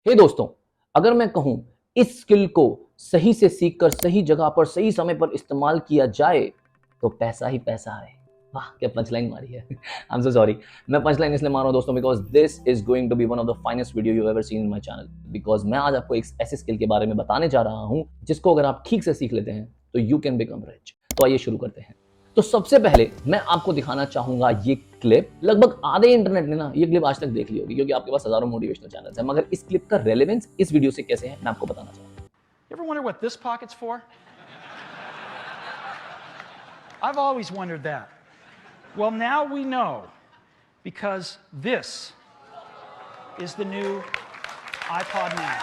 हे दोस्तों, अगर मैं कहूं इस स्किल को सही से सीखकर सही जगह पर सही समय पर इस्तेमाल किया जाए तो पैसा ही पैसा है। वाह क्या पंचलाइन मारी है। आई एम सो सॉरी, मैं पंचलाइन इसलिए मार रहा हूं दोस्तों because this is going to be one of the finest video you ever seen in my channel. Because मैं आज आपको एक ऐसे स्किल के बारे में बताने जा रहा हूं जिसको अगर आप ठीक से सीख लेते हैं तो यू कैन बिकम रिच। तो आइए शुरू करते हैं। तो सबसे पहले मैं आपको दिखाना चाहूंगा ये क्लिप। लगभग आधे इंटरनेट ने ना ये क्लिप आज तक देख ली होगी क्योंकि आपके पास हजारों मोटिवेशनल चैनल्स हैं, मगर इस क्लिप का रेलेवेंस इस वीडियो से कैसे है मैं आपको बताना चाहूंगा। You ever wonder what this pocket's for? I've always wondered that. Well, now we know because this is the new iPod Nano.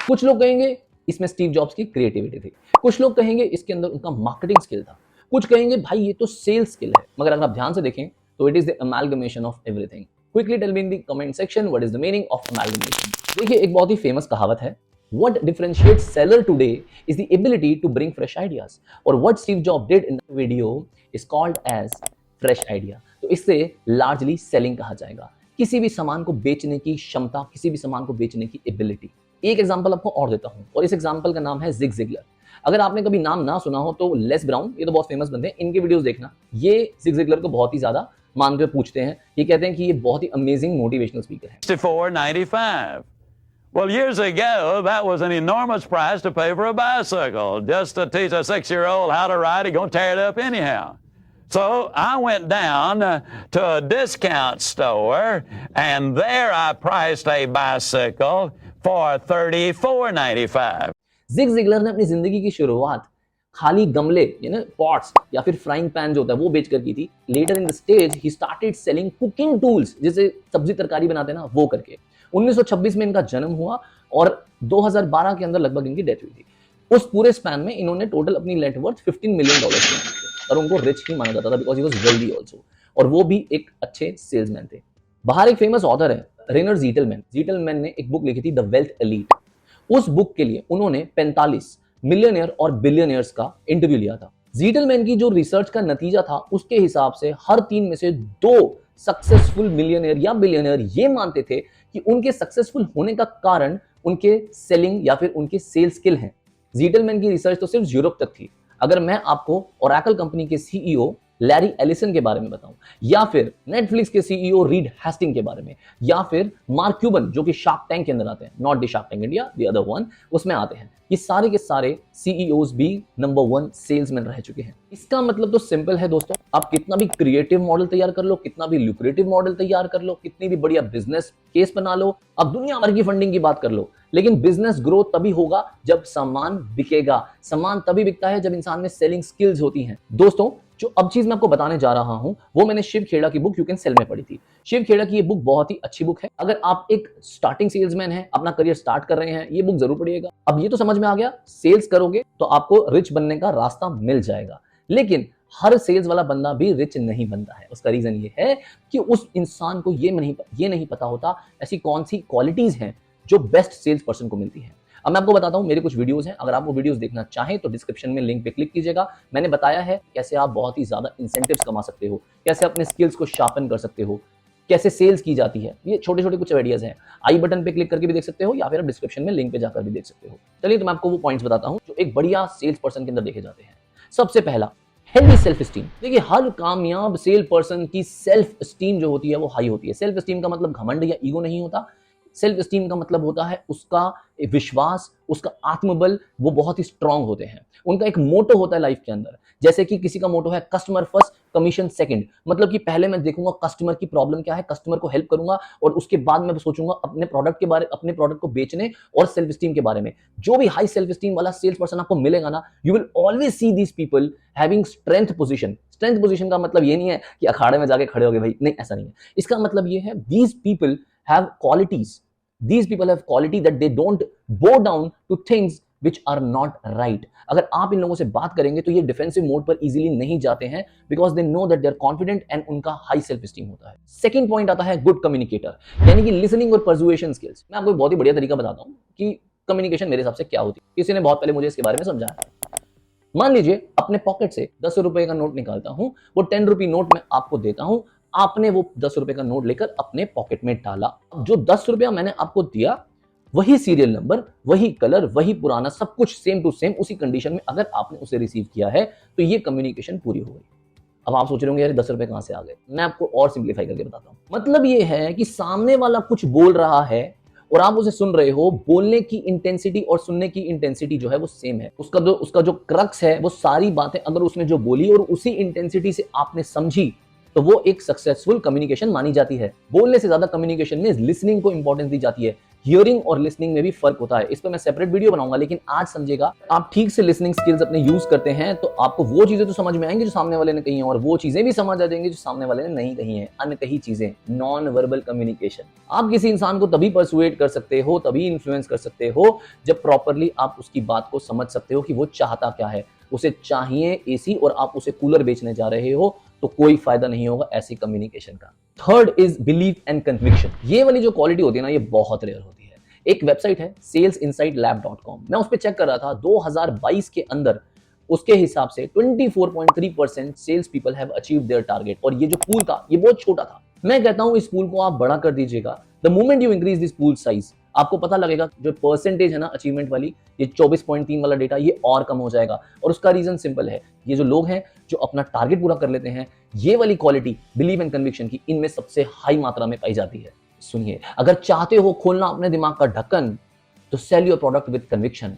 कुछ लोग कहेंगे इसमें स्टीव जॉब्स की क्रिएटिविटी थी, कुछ लोग कहेंगे इसके अंदर उनका मार्केटिंग स्किल था, कुछ कहेंगे भाई ये तो सेल्स स्किल है। मगर अगर आप ध्यान से देखें तो it is the amalgamation of everything. Quickly tell me in the comment section what is the meaning of amalgamation. देखिए एक बहुत ही फेमस कहावत है, what differentiates seller today is the ability to bring fresh ideas, और what Steve Job did in the video is called as fresh idea. तो इससे largely selling कहा जाएगा, किसी भी सामान को बेचने की क्षमता, किसी भी सामान को बेचने की एबिलिटी। एक एग्जांपल आपको और देता हूं और इस एग्जांपल का नाम है जिग जिगलर। अगर आपने कभी नाम ना सुना हो तो लेस ब्राउन, ये तो बहुत फेमस बंदे हैं, इनके वीडियोस देखना। ये जिग जिगलर को बहुत ही ज्यादा मानते हुए पूछते हैं, ये कहते हैं कि ये बहुत ही अमेजिंग मोटिवेशनल स्पीकर है। $64.95. Well, years ago, that was an enormous price to pay for a bicycle. Just to teach a 6-year-old how to ride, you're going to tear it up anyhow. So I went down to a discount store, and there I priced a bicycle for $34.95. Zig Ziglar ने अपनी जिंदगी की शुरुआत खाली गमले यानी pots या फिर फ्राइंग पैन जो होता है वो बेचकर की थी। लेटर इन द स्टेज ही स्टार्टेड सेलिंग कुकिंग टूल्स, जिसे सब्जी तरकारी बनाते हैं ना वो करके। 1926 में इनका जन्म हुआ और 2012 के अंदर लगभग इनकी डेथ हुई थी। उस पूरे स्पैन में इन्होंने टोटल अपनी नेट वर्थ $15 मिलियन थे और उनको रिच ही माना जाता था because he was wealthy also, और वो भी एक अच्छे सेल्समैन थे। बाहर एक फेमस ऑथर है रेनर जीटलमैन। जीटलमैन ने एक बुक लिखी थी द वेल्थ एलीट। उस बुक के लिए उन्होंने 45 मिलियनियर और बिलियनियर्स का इंटरव्यू लिया था। जीटलमैन की जो रिसर्च का नतीजा था उसके हिसाब से हर 3 में से 2 सक्सेसफुल मिलियनियर या बिलियनियर ये मानते थे कि उनके सक्सेसफुल होने का कारण उनके सेलिंग या फिर उनके सेल्स स्किल हैं। जीटलमैन की रिसर्च तो सिर्फ यूरोप तक थी। अगर मैं आपको ओरेकल कंपनी के सीईओ लैरी एलिसन के बारे में बताऊं, या फिर नेटफ्लिक्स के सीईओ रीड हेस्टिंग के बारे में, या फिर मार्क क्यूबन जो कि शार्क टैंक के अंदर आते हैं, not the shark tank India, the other one, उसमें आते हैं, ये सारे के सारे सीईओज भी नंबर 1 सेल्समैन रह चुके हैं। इसका मतलब तो सिंपल है दोस्तों, आप कितना भी क्रिएटिव मॉडल तैयार कर लो, कितना भी लुक्रेटिव मॉडल तैयार कर लो, कितनी भी बढ़िया बिजनेस केस बना लो, अब दुनिया भर की फंडिंग की बात कर लो, लेकिन बिजनेस ग्रोथ तभी होगा जब सामान बिकेगा। सामान तभी बिकता है जब इंसान में सेलिंग स्किल्स होती हैं। दोस्तों जो अब चीज मैं आपको बताने जा रहा हूं वो मैंने शिव खेड़ा की बुक यू कैन सेल में पढ़ी थी। शिव खेड़ा की ये बुक बहुत ही अच्छी बुक है। अगर आप एक स्टार्टिंग सेल्समैन हैं, अपना करियर स्टार्ट कर रहे हैं, ये बुक जरूर पढ़िएगा। अब ये तो समझ में आ गया, सेल्स करोगे तो आपको रिच बनने का रास्ता मिल जाएगा, लेकिन हर सेल्स वाला बंदा भी रिच नहीं बनता है। उसका रीजन ये है कि उस इंसान को ये नहीं पता होता ऐसी कौन सी क्वालिटीज हैं जो बेस्ट सेल्स पर्सन को मिलती है। अब मैं आपको बताता हूं, मेरे कुछ वीडियोस हैं, अगर आप वो वीडियोस देखना चाहें तो डिस्क्रिप्शन में लिंक पे क्लिक कीजिएगा। मैंने बताया है कैसे आप बहुत ही ज्यादा इंसेंटिव्स कमा सकते हो, कैसे अपने स्किल्स को शार्पन कर सकते हो, कैसे सेल्स की जाती है। ये छोटे छोटे कुछ आइडियाज हैं, आई बटन पे क्लिक करके भी देख सकते हो या फिर आप डिस्क्रिप्शन में लिंक पे जाकर भी देख सकते हो। चलिए तो मैं आपको वो पॉइंट्स बताता हूं जो एक बढ़िया सेल्स पर्सन के अंदर देखे जाते हैं। सबसे पहला, हेल्दी सेल्फ स्टीम। देखिए हर कामयाब सेल पर्सन की सेल्फ स्टीम जो होती है वो हाई होती है। सेल्फ स्टीम का मतलब घमंड या ईगो नहीं होता। सेल्फ स्टीम का मतलब होता है उसका विश्वास, उसका आत्मबल, वो बहुत ही स्ट्रांग होते हैं। उनका एक मोटो होता है लाइफ के अंदर, जैसे कि किसी का मोटो है कस्टमर फर्स्ट कमीशन सेकंड, मतलब कि पहले मैं देखूंगा कस्टमर की प्रॉब्लम क्या है, कस्टमर को हेल्प करूंगा और उसके बाद मैं सोचूंगा अपने प्रोडक्ट को बेचने और सेल्फ स्टीम के बारे में। जो भी हाई सेल्फ स्टीम वाला सेल्स पर्सन आपको मिलेगा ना, you will always see these people having strength position. Strength position का मतलब ये नहीं है कि अखाड़े में जाके खड़े हो गए भाई, नहीं, ऐसा नहीं है। इसका मतलब ये है these people have qualities, these people have quality that they don't bow down to things which are not right। अगर आप इन लोगों से बात करेंगे तो ये डिफेंसिव मोड पर इजीली नहीं जाते हैं because they know that they are confident and उनका हाई सेल्फ स्टीम होता है। सेकंड पॉइंट आता है गुड कम्युनिकेटर, यानी कि लिसनिंग और परसुएशन स्किल्स। मैं आपको एक बहुत ही बढ़िया तरीका बताता हूं कि कम्युनिकेशन मेरे हिसाब से क्या होती है। किसी ने बहुत पहले मुझे इसके बारे में समझाया। मान लीजिए अपने पॉकेट से 10 रुपए का नोट निकालता हूं, वो 10 रुपए नोट मैं आपको देता हूं, आपने वो 10 रुपए का नोट लेकर अपने पॉकेट में डाला। जो 10 रुपया मैंने आपको दिया, वही सीरियल नंबर, वही कलर, वही पुराना, सब कुछ सेम टू सेम उसी कंडीशन में अगर आपने उसे रिसीव किया है, तो ये कम्युनिकेशन पूरी हो गई। अब आप सोच रहे होंगे यार 10 रुपए कहां से आ गए? मैं आपको और सिंप्लीफाई करके बताता हूं। मतलब ये है कि सामने वाला कुछ बोल रहा है और आप उसे सुन रहे हो, बोलने की इंटेंसिटी और सुनने की इंटेंसिटी जो है वो सेम है। उसका जो क्रक्स है, वो सारी बातें अगर उसने जो बोली और उसी इंटेंसिटी से आपने समझी, तो वो एक सक्सेसफुल कम्युनिकेशन मानी जाती है। बोलने से ज्यादा कम्युनिकेशन में लिसनिंग को इंपॉर्टेंस दी जाती है। हियरिंग और लिसनिंग में भी फर्क होता है। इस पर मैं सेपरेट वीडियो बनाऊंगा, लेकिन आज समझेगा, आप ठीक से लिसनिंग स्किल्स अपने यूज करते हैं तो आपको वो चीजें तो समझ में आएंगी जो सामने वाले ने कही हैं, और वो चीजें भी समझ आ जाएंगी जो सामने वाले ने नहीं कही हैं। अनकही चीजें, नॉन वर्बल कम्युनिकेशन। आप किसी इंसान को तभी परसुएट कर सकते हो, तभी इन्फ्लुएंस कर सकते हो, जब प्रॉपरली आप उसकी बात को समझ सकते हो कि वो चाहता क्या है। उसे चाहिए एसी और आप उसे कूलर बेचने जा रहे हो, तो कोई फायदा नहीं होगा ऐसी कम्युनिकेशन का। Third is belief and conviction. ये वाली जो क्वालिटी होती है ना, ये बहुत रेयर होती है। एक वेबसाइट है salesinsightlab.com, मैं उस पर चेक कर रहा था 2022 के अंदर उसके हिसाब से 24.3% sales people have achieved their target. और ये जो पूल था, ये बहुत छोटा था। मैं कहता हूं इस पूल को आप बड़ा कर दीजिएगा। The moment you increase this pool size, आपको पता लगेगा जो परसेंटेज है ना अचीवमेंट वाली, ये 24.3 वाला डेटा, ये और कम हो जाएगा। और उसका रीजन सिंपल है, ये जो लोग हैं जो अपना टारगेट पूरा कर लेते हैं, ये वाली क्वालिटी बिलीव एंड कन्विक्शन की इनमें सबसे हाई मात्रा में पाई जाती है। सुनिए, अगर चाहते हो खोलना अपने दिमाग का ढक्कन, तो sell your product with conviction.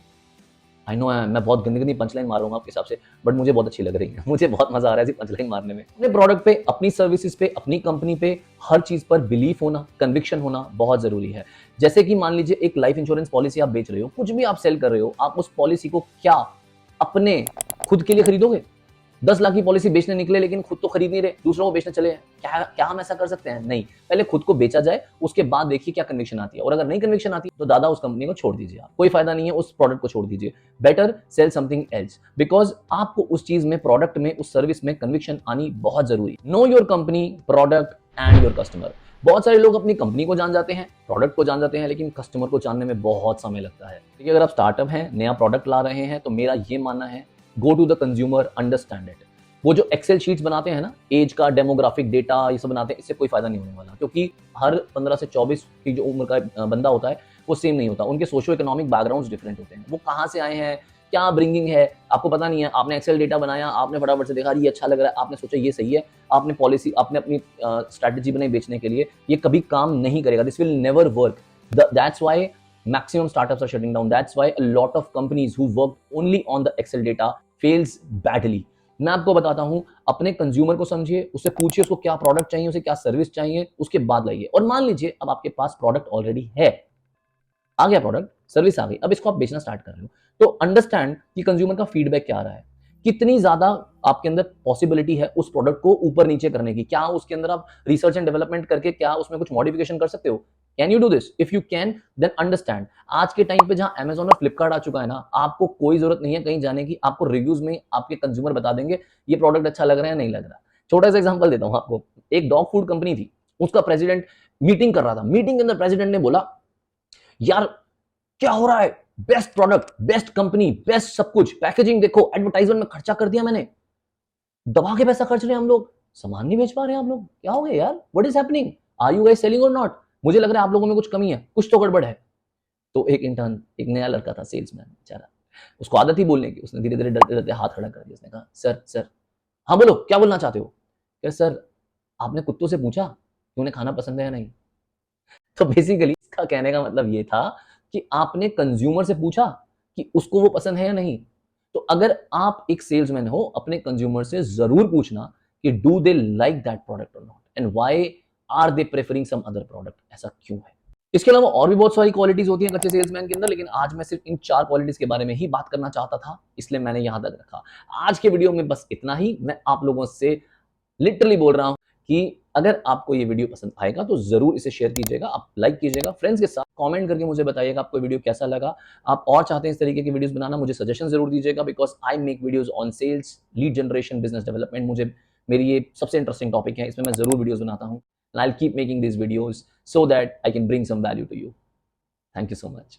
I know मैं बहुत गंदी गंदी पंचलाइन मारूंगा आपके हिसाब से, बट मुझे बहुत अच्छी लग रही है। मुझे बहुत मजा आ रहा है ऐसी पंचलाइन मारने में। अपने प्रोडक्ट पे, अपनी सर्विसेज पे, अपनी कंपनी पे, हर चीज पर बिलीफ होना, कन्विक्शन होना बहुत जरूरी है। जैसे कि मान लीजिए एक लाइफ इंश्योरेंस पॉलिसी आप बेच रहे हो, कुछ भी आप सेल कर रहे हो, आप उस पॉलिसी को क्या अपने खुद के लिए खरीदोगे? 10 लाख की पॉलिसी बेचने निकले लेकिन खुद तो खरीद नहीं रहे, दूसरों को बेचने चले हैं। क्या हम ऐसा कर सकते हैं? नहीं। पहले खुद को बेचा जाए, उसके बाद देखिए क्या कन्विक्शन आती है। और अगर नहीं कन्विक्शन आती तो दादा उस कंपनी को छोड़ दीजिए, आप कोई फायदा नहीं है, उस प्रोडक्ट को छोड़ दीजिए। Better sell something else, because आपको उस चीज में, प्रोडक्ट में, उस सर्विस में कन्विक्शन आनी बहुत जरूरी है। Know your company, product and your customer. बहुत सारे लोग अपनी कंपनी को जान जाते हैं, प्रोडक्ट को जान जाते हैं, लेकिन कस्टमर को जानने में बहुत समय लगता है। देखिए, अगर आप स्टार्टअप हैं, नया प्रोडक्ट ला रहे हैं, तो मेरा ये मानना है, go to the consumer, understand it. वो जो एक्सेल शीट्स बनाते हैं ना, एज का, डेमोग्राफिक डेटा, ये सब बनाते हैं, इससे कोई फायदा नहीं होने वाला, क्योंकि हर 15 से 24 की जो उम्र का बंदा होता है वो सेम नहीं होता। उनके सोशो इकोनॉमिक बैकग्राउंड्स डिफरेंट होते हैं। वो कहाँ से आए हैं, क्या ब्रिंगिंग है, आपको पता नहीं है। आपने एक्सेल डेटा बनाया, आपने फटाफट से देखा ये अच्छा लग रहा है, आपने सोचा ये सही है, आपने पॉलिसी, आपने अपनी स्ट्रैटेजी बनाई बेचने के लिए, ये कभी काम नहीं करेगा। This will never work. That's why maximum startups are shutting down. That's why a lot of companies who work only on the Excel data fails badly. मैं आपको बताता हूं, अपने कंज्यूमर को समझिए, उससे पूछिए उसको क्या प्रोडक्ट चाहिए, उसे क्या सर्विस चाहिए, उसके बाद लाइए। और मान लीजिए अब आपके पास प्रोडक्ट ऑलरेडी है, आ गया प्रोडक्ट, सर्विस आ गई, अब इसको आप बेचना स्टार्ट कर रहे हो, तो अंडरस्टैंड कि कंज्यूमर का फीडबैक क्या आ रहा है, कितनी ज्यादा आपके अंदर पॉसिबिलिटी है उस प्रोडक्ट को ऊपर नीचे करने की। क्या उसके अंदर आप रिसर्च एंड डेवलपमेंट करके क्या उसमें कुछ मॉडिफिकेशन कर सकते हो? Can you do this? If you can, then understand. आज के टाइम पे जहां अमेजॉन और फ्लिपकार्ट आ चुका है ना, आपको कोई जरूरत नहीं है कहीं जाने की। आपको रिव्यूज में आपके कंज्यूमर बता देंगे ये प्रोडक्ट अच्छा लग रहा है, नहीं लग रहा। छोटा सा एग्जांपल देता हूं आपको। एक डॉग फूड कंपनी थी, उसका प्रेसिडेंट मीटिंग कर रहा था। मीटिंग के अंदर प्रेसिडेंट ने बोला, यार क्या हो रहा है, best product, best company, best सब कुछ, पैकेजिंग देखो, एडवर्टाइजमेंट में खर्चा कर दिया मैंने, दबा के पैसा खर्च रहे हैं हम लोग, सामान नहीं बेच पा रहे हैं हम लोग, क्या हो गया यार, what is happening, are you guys selling or not? मुझे लग रहा है आप लोगों में कुछ कमी है, कुछ तो गड़बड़ है। तो एक इंटर्न, एक नया लड़का था, सेल्समैन बेचारा, उसको आदत ही बोलने की, उसने धीरे धीरे डरते डरते हाथ खड़ा कर दिया। उसने कहा, सर, हाँ बोलो, क्या बोलना चाहते हो? कह, सर आपने कुत्तों से पूछा कि उन्हें खाना पसंद है या नहीं? तो बेसिकली इसका कहने का मतलब ये था कि आपने कंज्यूमर से पूछा कि उसको वो पसंद है या नहीं। तो अगर आप एक सेल्समैन हो, अपने कंज्यूमर से जरूर पूछना कि do they like that product और not, and why are they preferring some other product, ऐसा क्यों है। इसके अलावा और भी बहुत सारी क्वालिटीज होती हैं अच्छे सेल्समैन के अंदर, लेकिन आज मैं सिर्फ इन 4 क्वालिटीज के बारे में ही बात करना चाहता था, इसलिए मैंने यहां तक रखा। आज के वीडियो में बस इतना ही। मैं आप लोगों से लिटरली बोल रहा हूं कि अगर आपको ये वीडियो पसंद आएगा तो जरूर इसे शेयर कीजिएगा, आप लाइक कीजिएगा, फ्रेंड्स के साथ कमेंट करके मुझे बताइएगा आपको वीडियो कैसा लगा। आप और चाहते हैं इस तरीके की वीडियोस बनाना, मुझे सजेशन जरूर दीजिएगा, because I make videos on sales, lead generation, business development. मुझे मेरी ये सबसे इंटरेस्टिंग टॉपिक है, इसमें मैं जरूर वीडियोस बनाता हूँ। I will keep making this videos so that I can bring some value to you. Thank you so much.